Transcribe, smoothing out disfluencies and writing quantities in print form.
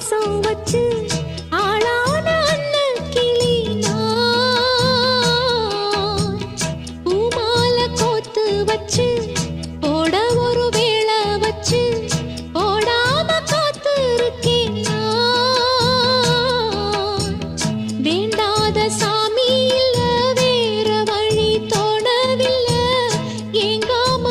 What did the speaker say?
பாசம் வச்சு ஆளான அண்ணன் கிளி நான். பூமாலை கோத்து வச்சு போட ஒரு வேளை வச்சு போடாம காத்து இருக்கேன் நான். வேண்டாத சாமி இல்ல வேற வழி தோணவில்லை ஏங்காம